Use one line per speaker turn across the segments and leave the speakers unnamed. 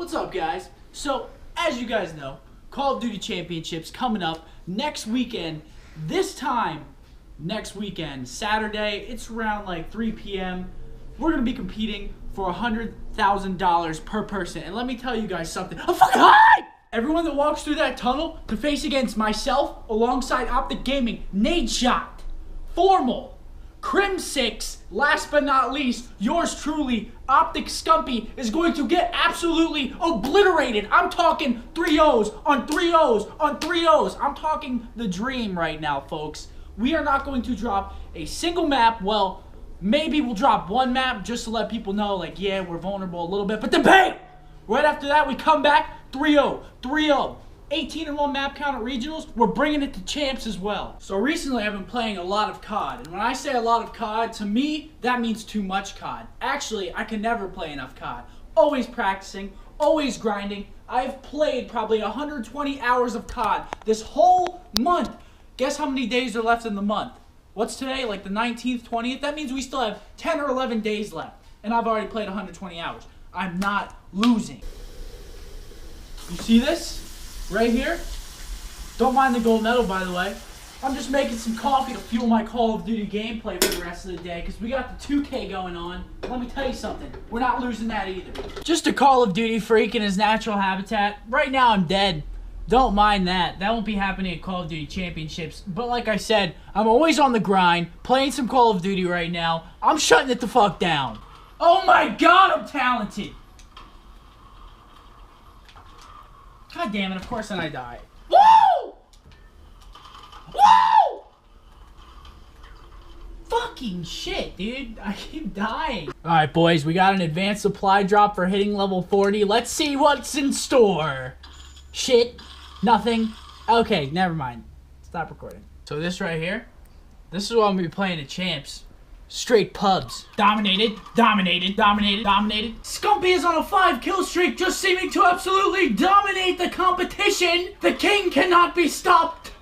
What's up, guys? So, as you guys know, Call of Duty Championships coming up next weekend. This time, next weekend, Saturday, it's around like 3 p.m. We're going to be competing for $100,000 per person. And let me tell you guys something. I'm fucking high! Everyone that walks through that tunnel to face against myself, alongside Optic Gaming, Nadeshot, Formal, Crimsix, last but not least, yours truly, Optic Scumpy, is going to get absolutely obliterated. I'm talking 3-0s on 3-0s on 3-0s. I'm talking the dream right now, folks. We are not going to drop a single map. Well, maybe we'll drop one map just to let people know, like, yeah, we're vulnerable a little bit. But then bang! Right after that, we come back 3-0, 3-0. 18-1 map count at regionals, we're bringing it to champs as well. So recently I've been playing a lot of CoD, and when I say a lot of CoD, to me, that means too much CoD. Actually, I can never play enough CoD. Always practicing, always grinding. I've played probably 120 hours of CoD this whole month. Guess how many days are left in the month? What's today, like the 19th, 20th? That means we still have 10 or 11 days left, and I've already played 120 hours. I'm not losing. You see this? Right here. Don't mind the gold medal, by the way. I'm just making some coffee to fuel my Call of Duty gameplay for the rest of the day, because we got the 2K going on. Let me tell you something. We're not losing that either. Just a Call of Duty freak in his natural habitat. Right now, I'm dead. Don't mind that. That won't be happening at Call of Duty Championships. But like I said, I'm always on the grind, playing some Call of Duty right now. I'm shutting it the fuck down. Oh my god, I'm talented. God damn it, of course then I die. Woo! Woo! Fucking shit, dude. I keep dying. Alright, boys, we got an advanced supply drop for hitting level 40. Let's see what's in store. Shit. Nothing. Okay, never mind. Stop recording. So this right here, this is what I'm gonna be playing at champs. Straight pubs. Dominated, dominated, dominated, dominated. Scumpy is on a 5-kill streak, just seeming to absolutely dominate the competition. The king cannot be stopped.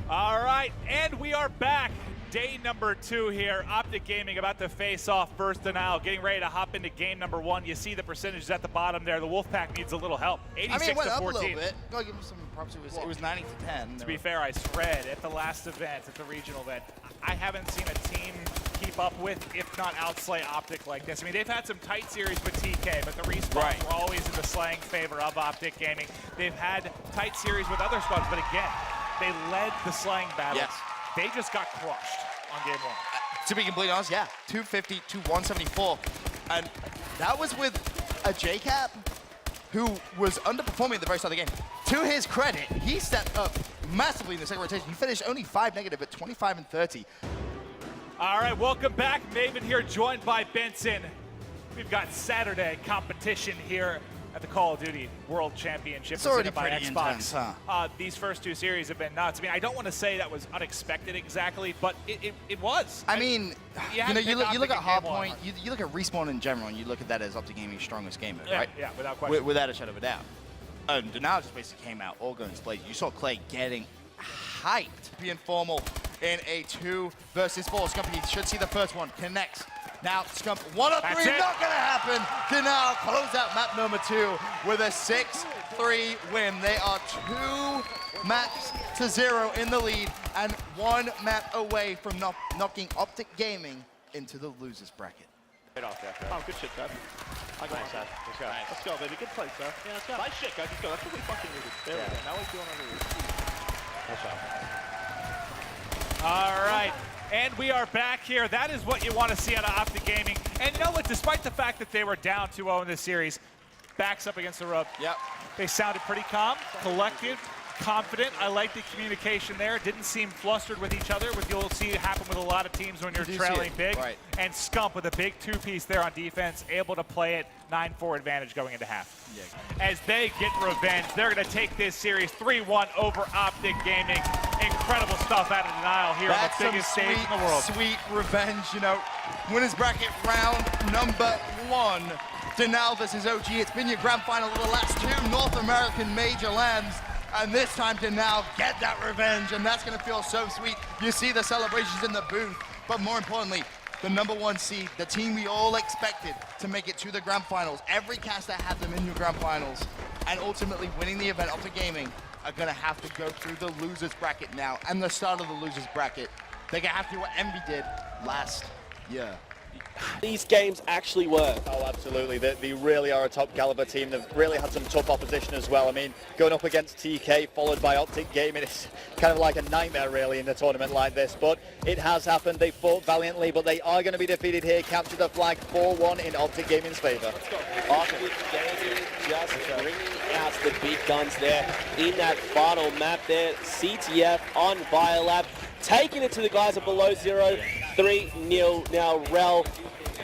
All right, and we are back. Day number 2 here. Optic Gaming about to face off first Denial, getting ready to hop into game number 1. You see the percentages at the bottom there. The Wolfpack needs a little help. 86
it went
to
up
14.
a little bit. Gotta give him some props. It was 90 to 10.
To be fair, I spread at the last event, at the regional event. I haven't seen a team keep up with, if not outslay Optic like this. I mean, they've had some tight series with TK, but the respawns were always in the slaying favor of Optic Gaming. They've had tight series with other squads, but again, they led the slaying battles.
Yes.
They just got crushed on game 1.
To be completely honest, yeah, 250 to 174, and that was with a JCap who was underperforming at the very start of the game. To his credit, he stepped up massively in the second rotation. He finished only 5 negative at 25 and 30.
All right, welcome back. Maven here, joined by Benson. We've got Saturday competition here at the Call of Duty World Championship.
It's already
by
pretty
Xbox.
intense, huh?
These first 2 series have been nuts. I mean, I don't want to say that was unexpected exactly, but it was.
I mean, you look at Hardpoint, you look at Respawn in general, and you look at that as Optic Gaming's strongest game mode, right?
Yeah, without question.
Without a shadow of a doubt. And Denial just basically came out, all guns blazing. You saw Clay getting hyped. Being Formal in a 2 versus 4. Scumpy should see the first one. Connects. Now, Scump, 1 of 3, not gonna happen. Denial close out map number 2 with a 6-3 win. They are 2 maps to 0 in the lead and 1 map away from knocking Optic Gaming into the losers bracket.
Oh, good shit, Seth. I got it, Seth. Let's go. Nice. Let's go, baby. Good play, Seth. Yeah, let's go. Nice shit, guys. Let's go. That's what we fucking needed. There we go. Now we're doing our Nice shot.
All right. And we are back here. That is what you want to see out of Optic Gaming. And you know what? Despite the fact that they were down 2-0 in this series, backs up against the rope.
Yep.
They sounded pretty calm, collected, confident. I like the communication there. Didn't seem flustered with each other, which you'll see happen with a lot of teams when you're trailing big.
Right.
And Scump with a big 2-piece there on defense, able to play it 9-4 advantage going into half. Yeah. As they get revenge, they're going to take this series 3-1 over Optic Gaming. Incredible stuff out of Denial here on the biggest stage in the world.
Sweet revenge, you know. Winners bracket round number 1. Denial versus OG. It's been your grand final of the last 2 North American major lands. And this time to now get that revenge, and that's gonna feel so sweet. You see the celebrations in the booth, but more importantly, the #1 seed, the team we all expected to make it to the grand finals. Every caster had them in the grand finals, and ultimately winning the event, Optic Gaming, are gonna have to go through the losers bracket now, and the start of the losers bracket. They're gonna have to do what Envy did last year.
These games actually work.
Oh, absolutely. They really are a top caliber team. They've really had some tough opposition as well. I mean, going up against TK, followed by Optic Gaming, it's kind of like a nightmare, really, in a tournament like this. But it has happened. They fought valiantly, but they are going to be defeated here. Capture the flag 4-1 in Optic Gaming's favor.
Optic Gaming just bringing out the big guns there in that final map there. CTF on Biolab, taking it to the guys at below 0, 3-0 now. Rel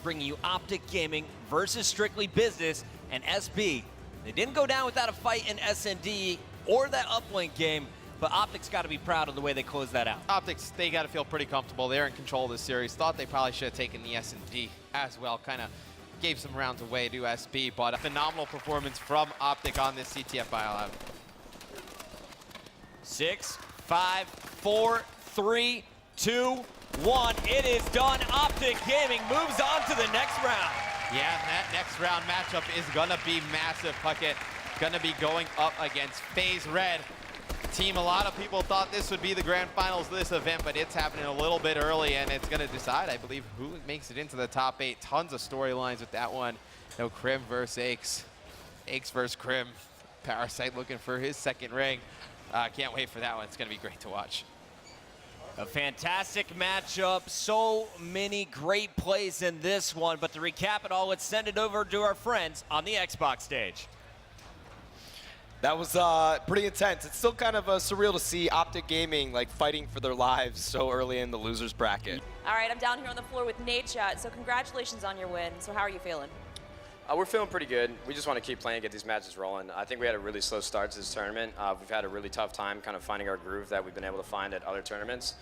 bringing you Optic Gaming versus Strictly Business and SB. They didn't go down without a fight in SND or that uplink game, but Optic's got to be proud of the way they closed that out.
Optics, they got to feel pretty comfortable. They're in control of the series. Thought they probably should have taken the S&D as well. Kind of gave some rounds away to SB, but a phenomenal performance from Optic on this CTF Biolab.
6, 5, 4, 3, 2, 1. It is done. Optic Gaming moves on to the next round.
Yeah, that next round matchup is gonna be massive. Puckett gonna be going up against FaZe Red. Team, a lot of people thought this would be the grand finals of this event, but it's happening a little bit early, and it's gonna decide, I believe, who makes it into the top 8. Tons of storylines with that one. No, Crim versus Aches. Aches versus Crim. Parasite looking for his second ring. Can't wait for that one. It's gonna be great to watch.
A fantastic matchup, so many great plays in this one, but to recap it all, let's send it over to our friends on the Xbox stage.
That was pretty intense. It's still kind of surreal to see Optic Gaming like fighting for their lives so early in the losers bracket.
All right, I'm down here on the floor with Nadeshot, so congratulations on your win. So how are you feeling?
We're feeling pretty good. We just want to keep playing, get these matches rolling. I think we had a really slow start to this tournament. We've had a really tough time kind of finding our groove that we've been able to find at other tournaments.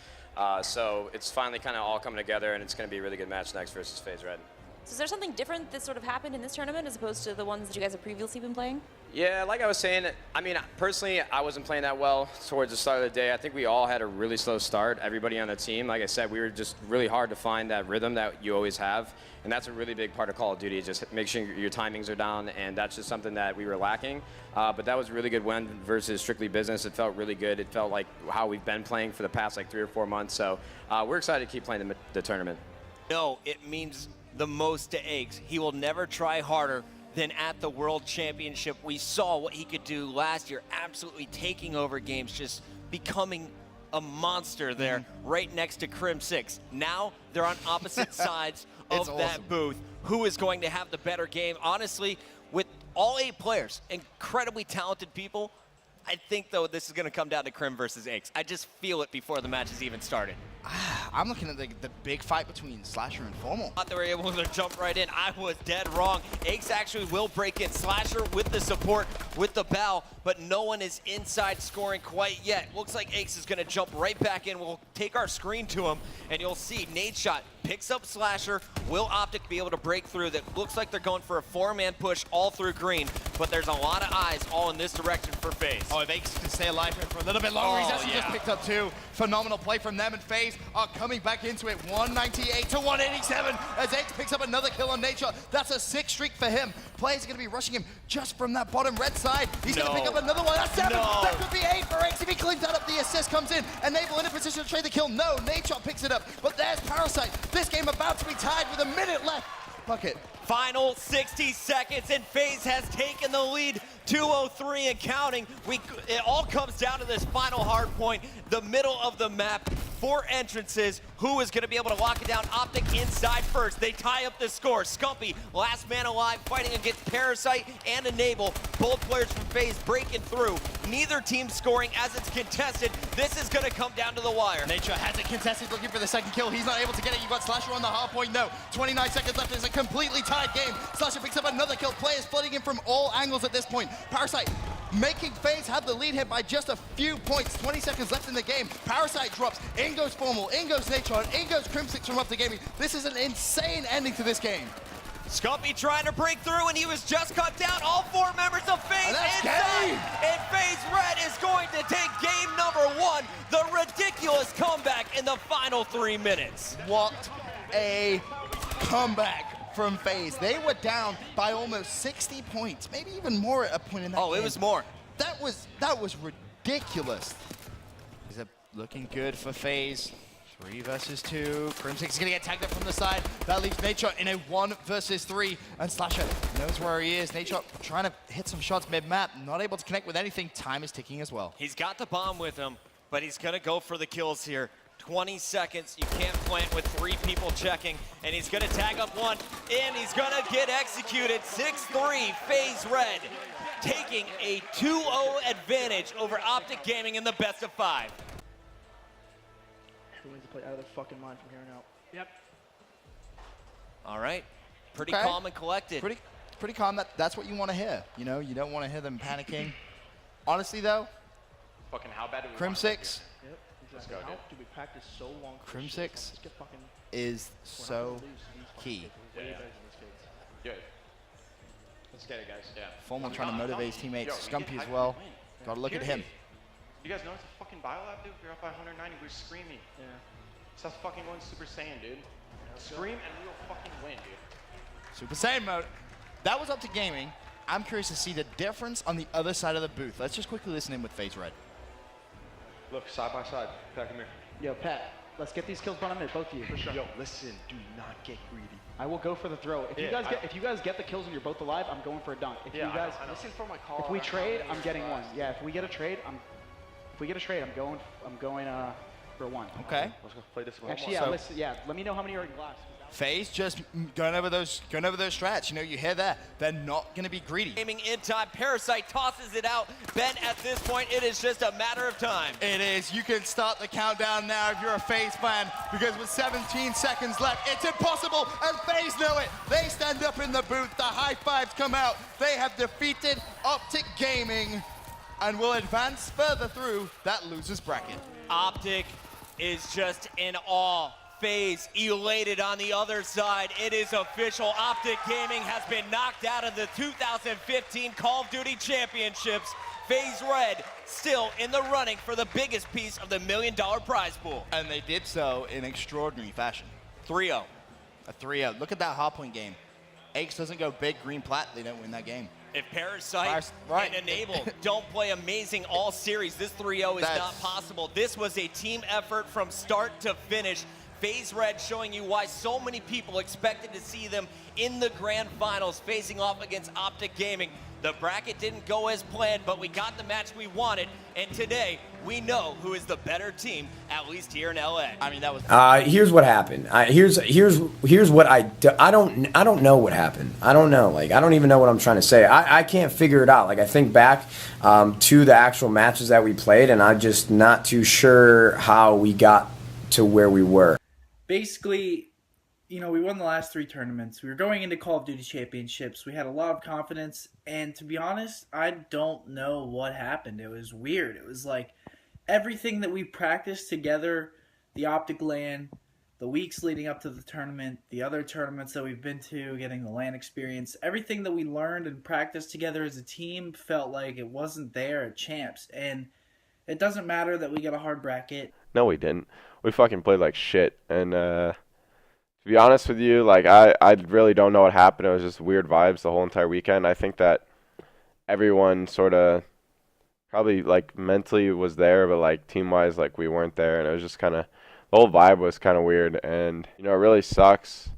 So it's finally kind of all coming together, and it's going to be a really good match next versus FaZe Red.
So is there something different that sort of happened in this tournament as opposed to the ones that you guys have previously been playing?
Yeah, like I was saying, I mean, personally, I wasn't playing that well towards the start of the day. I think we all had a really slow start, everybody on the team. Like I said, we were just really hard to find that rhythm that you always have. And that's a really big part of Call of Duty, just make sure your timings are down, and that's just something that we were lacking. But that was a really good win versus Strictly Business. It felt really good. It felt like how we've been playing for the past like 3 or 4 months. So we're excited to keep playing the tournament.
No, it means the most to Aches. He will never try harder than at the World Championship. We saw what he could do last year, absolutely taking over games, just becoming a monster there right next to Crimsix. Now they're on opposite sides of that booth. Who is going to have the better game? Honestly, with all 8 players, incredibly talented people, I think, though, this is going to come down to Crim versus Aches. I just feel it before the match has even started.
I'm looking at the big fight between Slasher and Formal.
Thought they were able to jump right in. I was dead wrong. Aches actually will break in. Slasher with the support, with the bow, but no one is inside scoring quite yet. Looks like Aches is going to jump right back in. We'll take our screen to him, and you'll see Nadeshot picks up Slasher. Will Optic be able to break through? That looks like they're going for a 4-man push all through green, but there's a lot of eyes all in this direction for FaZe.
Oh, if Aches can stay alive here for a little bit longer, he's actually just picked up 2. Phenomenal play from them, and FaZe are coming back into it. 198 to 187 as Aches picks up another kill on Nadeshot. That's a 6 streak for him. Players are going to be rushing him just from that bottom red side. He's going to pick up another one. That's 7. That could be 8 for Aches if he cleans that up. The assist comes in. Enable in a position to trade the kill. No, Nadeshot picks it up. But there's Parasite. This game about to be tied with a minute left. Bucket.
Final 60 seconds, and FaZe has taken the lead. 2:03 and counting. It all comes down to this final hard point, the middle of the map. 4 entrances. Who is going to be able to lock it down? Optic inside first. They tie up the score. Scumpy, last man alive, fighting against Parasite and Enable. Both players from FaZe breaking through. Neither team scoring as it's contested. This is going to come down to the wire.
Nadeshot has it contested, looking for the second kill. He's not able to get it. You've got Slasher on the hard point. No. 29 seconds left. It's a completely tied game. Slasher picks up another kill. Players flooding in from all angles at this point. Parasite making FaZe have the lead here by just a few points. 20 seconds left in the game. Parasite drops. In goes Formal. In goes Nadeshot. In goes Crimsix from Optic Gaming. This is an insane ending to this game.
Scumpy trying to break through, and he was just cut down. All 4 members of FaZe inside. And FaZe Red is going to take game number 1. The ridiculous comeback in the final 3 minutes.
What a comeback from FaZe. They were down by almost 60 points, maybe even more at a point in that game.
Oh, it was more.
That was ridiculous. Is it looking good for FaZe? 3 versus 2. Crimsix is going to get tagged up from the side. That leaves Nadeshot in a 1 versus 3. And Slasher knows where he is. Nadeshot trying to hit some shots mid-map. Not able to connect with anything. Time is ticking as well.
He's got the bomb with him, but he's going to go for the kills here. 20 seconds. You can't plant with 3 people checking. And he's going to tag up 1. And he's going to get executed. 6-3, FaZe Red. Taking a 2-0 advantage over Optic Gaming in the best of 5.
Everyone's to play out of their fucking mind from here on out.
Yep.
All right. Pretty calm and collected.
Pretty calm. That's what you want to hear. You know, you don't want to hear them panicking. Honestly, though,
Fucking how bad do we
Crimsix.
Yep. Exactly.
Let's go,
How
dude.
do we practice so long? For
Crimsix
shit? Let's get fucking.
is
We're not
so
gonna lose to these fucking
key.
kids. We're way better than these kids.
Yeah. Let's get it, guys. Yeah.
Formal trying to motivate his teammates.
Yo, we
Scumpy
get
as
hyped
well.
when we win.
Got to look at him.
You guys know it's a fucking biolab, dude? We're up by 190. We're screaming.
Yeah.
Stop fucking going Super Saiyan, dude. Scream and we will fucking win, dude.
Super Saiyan mode. That was Optic Gaming. I'm curious to see the difference on the other side of the booth. Let's just quickly listen in with FaZe Red.
Look, side by side. Pat, come here.
Yo, Pat, let's get these kills bottom mid, both of you. For sure.
Yo, listen, do not get greedy.
I will go for the throw. If you guys get the kills and you're both alive, I'm going for a dunk. If you guys
I know. Listen for my call.
if we trade, I'm getting 1. Yeah, if we get a trade, I'm going for 1.
Okay.
Let's go play this one.
Actually, yeah, let me know how many are in glass.
FaZe just going over those strats. You know, you hear that. They're not going to be greedy.
Gaming in time. Parasite tosses it out. Ben, at this point, it is just a matter of time.
It is. You can start the countdown now if you're a FaZe fan, because with 17 seconds left, it's impossible, and FaZe know it. They stand up in the booth. The high fives come out. They have defeated Optic Gaming and will advance further through that losers bracket.
Optic is just in awe. FaZe elated on the other side. It is official. Optic Gaming has been knocked out of the 2015 Call of Duty Championships. FaZe Red still in the running for the biggest piece of the $1 million prize pool.
And they did so in extraordinary fashion.
3-0.
A 3-0. Look at that hardpoint game. Aches doesn't go big, green, plat, they don't win that game.
If Parasite and Enable don't play amazing all series, this 3-0 is not possible. This was a team effort from start to finish. FaZe Red showing you why so many people expected to see them in the grand finals facing off against Optic Gaming. The bracket didn't go as planned, but we got the match we wanted, and today we know who is the better team, at least here in LA.
I mean, that was.
Here's what happened. Here's what I don't know what happened. I don't know. Like, I don't even know what I'm trying to say. I can't figure it out. Like, I think back to the actual matches that we played, and I'm just not too sure how we got to where we were.
Basically, you know, we won the last 3 tournaments. We were going into Call of Duty Championships. We had a lot of confidence, and to be honest, I don't know what happened. It was weird. It was like everything that we practiced together, the Optic LAN, the weeks leading up to the tournament, the other tournaments that we've been to, getting the LAN experience, everything that we learned and practiced together as a team felt like it wasn't there at Champs. And it doesn't matter that we got a hard bracket.
No, we didn't. We fucking played like shit. And to be honest with you, like I really don't know what happened. It was just weird vibes the whole entire weekend. I think that everyone sort of probably like mentally was there, but like team-wise, like we weren't there. And it was just kind of, the whole vibe was kind of weird. And, you know, it really sucks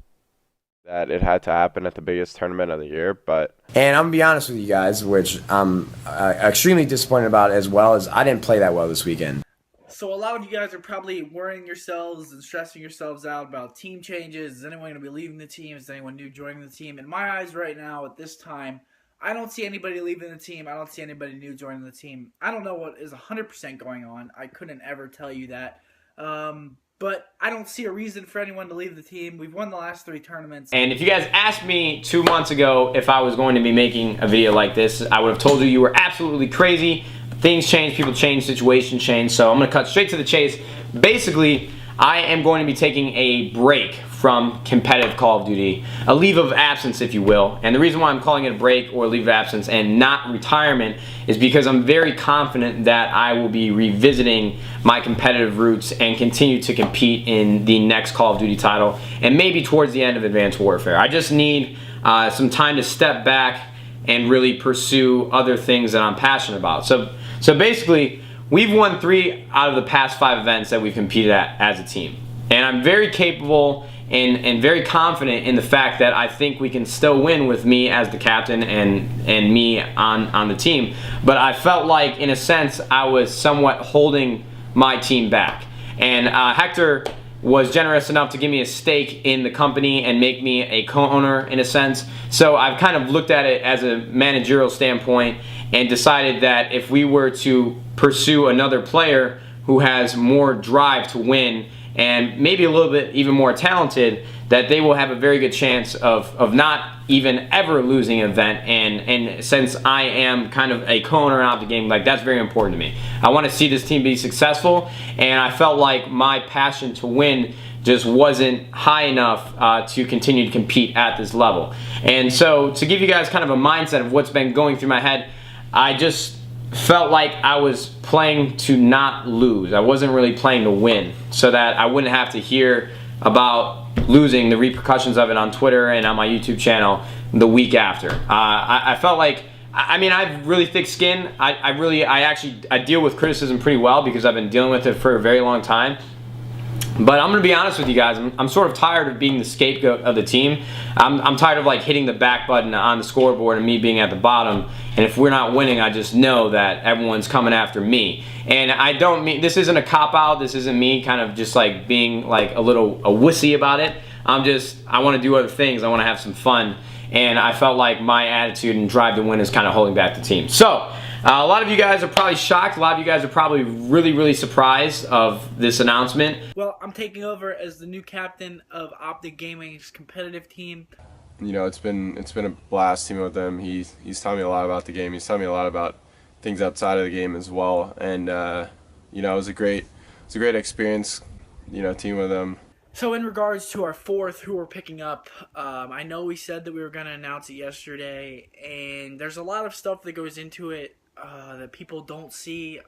that it had to happen at the biggest tournament of the year, but...
And I'm going to be honest with you guys, which I'm extremely disappointed about as well, as I didn't play that well this weekend.
So a lot of you guys are probably worrying yourselves and stressing yourselves out about team changes. Is anyone going to be leaving the team? Is anyone new joining the team? In my eyes right now, at this time, I don't see anybody leaving the team. I don't see anybody new joining the team. I don't know what is 100% going on. I couldn't ever tell you that. But I don't see a reason for anyone to leave the team. We've won the last 3 tournaments.
And if you guys asked me 2 months ago if I was going to be making a video like this, I would have told you you were absolutely crazy. Things change, people change, situations change. So I'm going to cut straight to the chase. Basically, I am going to be taking a break from competitive Call of Duty, a leave of absence, if you will. And the reason why I'm calling it a break or a leave of absence and not retirement is because I'm very confident that I will be revisiting my competitive roots and continue to compete in the next Call of Duty title and maybe towards the end of Advanced Warfare. I just need some time to step back and really pursue other things that I'm passionate about. So basically, we've won 3 out of the past 5 events that we've competed at as a team. And I'm very capable and very confident in the fact that I think we can still win with me as the captain and me on the team. But I felt like, in a sense, I was somewhat holding my team back. And Hector was generous enough to give me a stake in the company and make me a co-owner, in a sense. So I've kind of looked at it as a managerial standpoint and decided that if we were to pursue another player who has more drive to win and maybe a little bit even more talented, that they will have a very good chance of not even ever losing an event. And since I am kind of a co-owner in Optic Gaming, like, that's very important to me. I want to see this team be successful, and I felt like my passion to win just wasn't high enough to continue to compete at this level. And so, to give you guys kind of a mindset of what's been going through my head, I just felt like I was playing to not lose. I wasn't really playing to win, so that I wouldn't have to hear about losing, the repercussions of it on Twitter and on my YouTube channel the week after. I felt like, I mean, I have really thick skin. I deal with criticism pretty well because I've been dealing with it for a very long time. But I'm gonna be honest with you guys, I'm sort of tired of being the scapegoat of the team. I'm tired of like hitting the back button on the scoreboard and me being at the bottom. And if we're not winning, I just know that everyone's coming after me. And I don't mean, this isn't a cop-out, this isn't me kind of just like being like a wussy about it. I wanna do other things, I wanna have some fun. And I felt like my attitude and drive to win is kind of holding back the team. So, a lot of you guys are probably shocked. A lot of you guys are probably really surprised of this announcement.
Well, I'm taking over as the new captain of Optic Gaming's competitive team.
You know, it's been a blast teaming with him. He's taught me a lot about the game. He's taught me a lot about things outside of the game as well. And you know, it was a great experience, you know, teaming with him.
So in regards to our 4th who we're picking up, I know we said that we were going to announce it yesterday, and there's a lot of stuff that goes into it that people don't see.